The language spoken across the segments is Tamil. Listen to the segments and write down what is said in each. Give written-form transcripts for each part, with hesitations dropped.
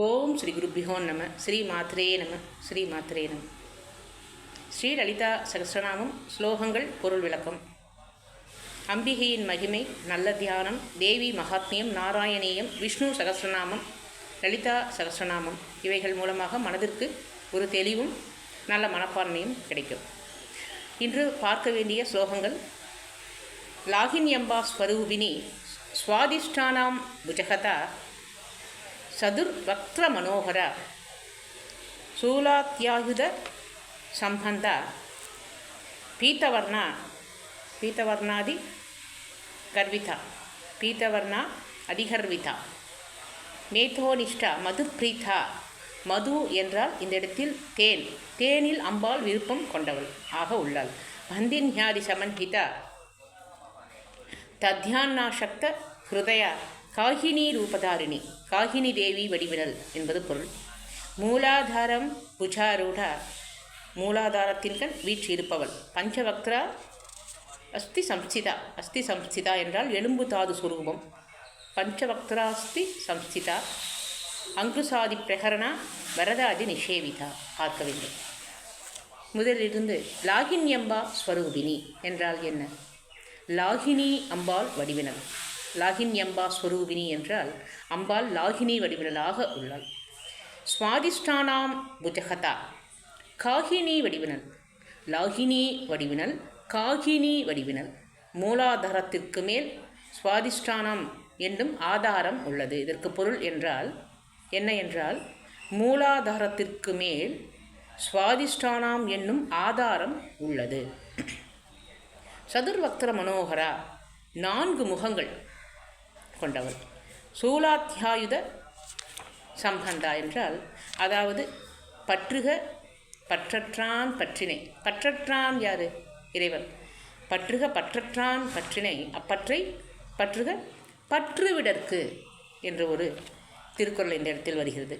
ஓம் ஸ்ரீ குருபியோ நம. ஸ்ரீ மாத்ரே நம. ஸ்ரீ மாத்ரே நம. ஸ்ரீ லலிதா சகஸ்ரநாமம். ஸ்லோகங்கள், பொருள் விளக்கம். அம்பிகையின் மகிமை, நல்ல தியானம், தேவி மகாத்மியம், நாராயணீயம், விஷ்ணு சகஸ்ரநாமம், லலிதா சகஸ்ரநாமம் இவைகள் மூலமாக மனதிற்கு ஒரு தெளிவும் நல்ல மனப்பான்மையும் கிடைக்கும். இன்று பார்க்க வேண்டிய ஸ்லோகங்கள். லாகின்யம்பா ஸ்வரூபிணி ஸ்வாதிஷ்டானாம் புஜகதா சதுர்வக்ர மனோகர சூலாத்யாயுத சம்பந்த பீத்தவர்ணாதி கர்விதா பீத்தவர்ணா அதிகர்விதா மேதோனிஷ்டா மதுப்ரீதா. மது என்றால் இந்த இடத்தில் தேன், தேனில் அம்பாள் விருப்பம் கொண்டவள் ஆக உள்ளாள். பந்தின்யாதி சமன்ஹிதா தத்யான்னாசக்த ஹிருதய காகினி ரூபதாரிணி. காகினி தேவி வடிவினல் என்பது பொருள். மூலாதாரம் புஜாரூட, மூலாதாரத்தின் கண் வீற்றிருப்பவள். பஞ்சவக்ரா அஸ்தி சம்ஸ்திதா. அஸ்தி சம்ஸ்திதா என்றால் எலும்பு தாது சுரூபம். பஞ்சவக்ராஸ்தி சம்ஸ்திதா. அங்குசாதி பிரகரணா வரதாதி நிஷேவிதா. பார்க்க வேண்டும். முதலிலிருந்து லாகின்யம்பா ஸ்வரூபிணி என்றால் என்ன? லாகினி அம்பாள் வடிவினல். லாகின்யம்பா ஸ்வரூபிணி என்றால் அம்பாள் லாகினி வடிவினலாக உள்ளாள். ஸ்வாதிஷ்டானாம் புஜகதா, காகினி வடிவினல். லாகினி வடிவினல், காகினி வடிவினல். மூலாதாரத்திற்கு மேல் ஸ்வாதிஷ்டானம் என்னும் ஆதாரம் உள்ளது. இதற்கு பொருள் என்றால் என்ன என்றால், மூலாதாரத்திற்கு மேல் ஸ்வாதிஷ்டானம் என்னும் ஆதாரம் உள்ளது. சதுர்வக்ர மனோகரா, 4 முகங்கள் கொண்டவள். சூலாத்யாயுத சம்பந்தா என்றால், அதாவது பற்றுக பற்றற்றான் பற்றினை. பற்றற்றான் யாரு? இறைவன். பற்றுக பற்றற்றான் பற்றினை, அப்பற்றை பற்றுக பற்றுவிடற்கு என்ற ஒரு திருக்குறள் இந்த இடத்தில் வருகிறது.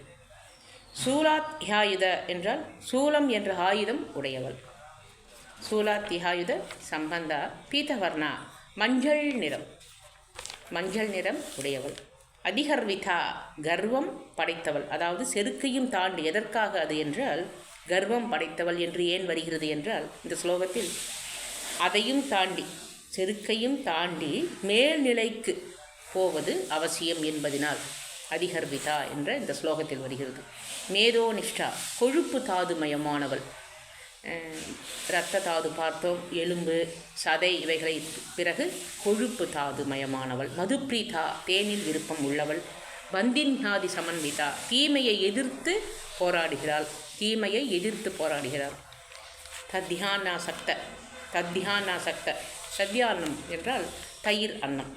சூலாத்யாயுத என்றால் சூலம் என்ற ஆயுதம் உடையவள். சூலாத்யாயுத சம்பந்தா பீதவர்ணா, மஞ்சள் நிறம், மஞ்சள் நிறம் உடையவள். அதிகர்விதா, கர்வம் படைத்தவள். அதாவது செருக்கையும் தாண்டி. எதற்காக அது என்றால், கர்வம் படைத்தவள் என்று ஏன் வருகிறது என்றால், இந்த ஸ்லோகத்தில் அதையும் தாண்டி, செருக்கையும் தாண்டி மேல்நிலைக்கு போவது அவசியம் என்பதினால் அதிகர்விதா என்ற இந்த ஸ்லோகத்தில் வருகிறது. மேதோனிஷ்டா, கொழுப்பு தாதுமயமானவள். இரத்த தாது பார்த்தோம், எலும்பு சதை இவைகளை பிறகு கொழுப்பு தாது மயமானவள். மதுப்ரீதா, தேனில் விருப்பம் உள்ளவள். பந்தின்யாதி சமன்விதா, தீமையை எதிர்த்து போராடுகிறாள். தீமையை எதிர்த்து போராடுகிறாள். தத்யானாசக்த, தத்யானாசக்த, சத்யான்னம் என்றால் தயிர் அன்னம்.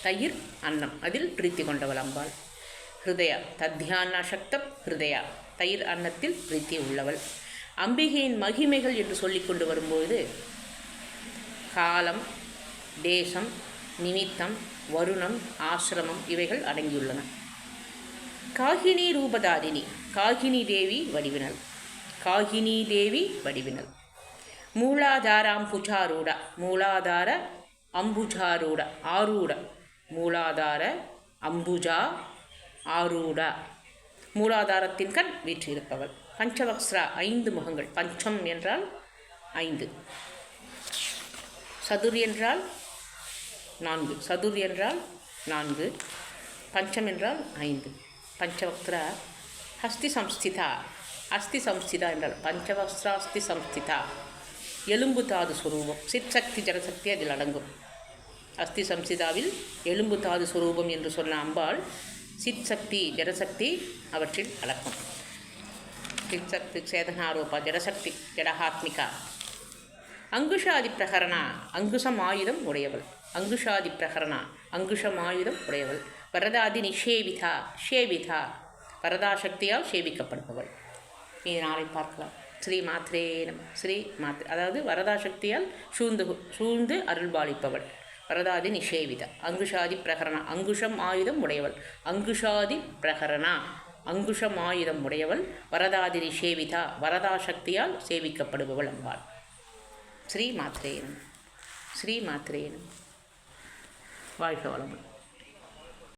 தயிர் அன்னம், அதில் பிரீத்தி கொண்டவள் அம்பாள். ஹிருதயா, தத்யானாசக்த ஹிருதயா, தயிர் அன்னத்தில் பிரீத்தி உள்ளவள். அம்பிகையின் மகிமைகள் என்று சொல்லி கொண்டு வரும்போது காலம், தேசம், நிமித்தம், வருணம், ஆசிரமம் இவைகள் அடங்கியுள்ளன. காகினி ரூபதாரிணி, காகினி தேவி வடிவினல். காகினி தேவி வடிவினல். மூலாதார அம்புஜாரூட, மூலாதார அம்புஜாரூட, ஆரூட, மூலாதார அம்புஜா ஆரூட, மூலாதாரத்தின் கண் வீற்றிருப்பவள். பஞ்சவக்ஸ்ரா, 5 முகங்கள். பஞ்சம் என்றால் 5, சதுர் என்றால் 4, சதுர் என்றால் 4, பஞ்சம் என்றால் 5. பஞ்சவக்ரா ஹஸ்தி சம்ஸ்திதா, அஸ்தி சம்ஸ்திதா என்றால் பஞ்சவக்ஸ்ரா அஸ்தி சம்ஸ்திதா, எலும்பு தாது சுரூபம். சிற்சக்தி ஜடசக்தி அதில் அடங்கும். அஸ்தி சம்ஸ்திதாவில் எலும்பு தாது சுரூபம் என்று சொன்ன அம்பாள் சிற்சக்தி ஜடசக்தி அவற்றில் அடக்கும். சிற்சக்தி சேதனாரூபா ஜடசக்தி ஜடஹாத்மிகா. அங்குஷாதி பிரகரணா, அங்குஷம் ஆயுதம் உடையவள். அங்குஷாதி பிரகரணா, அங்குஷம் ஆயுதம் உடையவள். வரதாதி நிஷேவிதா, ஷேவிதா, வரதாசக்தியால் சேவிக்கப்படுபவள். இது நாளை பார்க்கலாம். ஸ்ரீ மாத்ரே நம. ஸ்ரீ மாத்ரே அதாவது வரதாசக்தியால் சூழ்ந்து அருள்பாலிப்பவள். வரதாதி நிஷேவிதா, அங்குஷாதி பிரகரணா, அங்குஷம் ஆயுதம் உடையவள். அங்குஷாதி பிரகரணா, அங்குஷம் ஆயுதம் உடையவள். வரதாதி நிஷேவிதா, வரதாசக்தியால் சேவிக்கப்படுபவள் அம்பாள். ஸ்ரீ மாத்ரே நம. ஸ்ரீ மாத்ரே நம. வாழ்க வளமுடன்.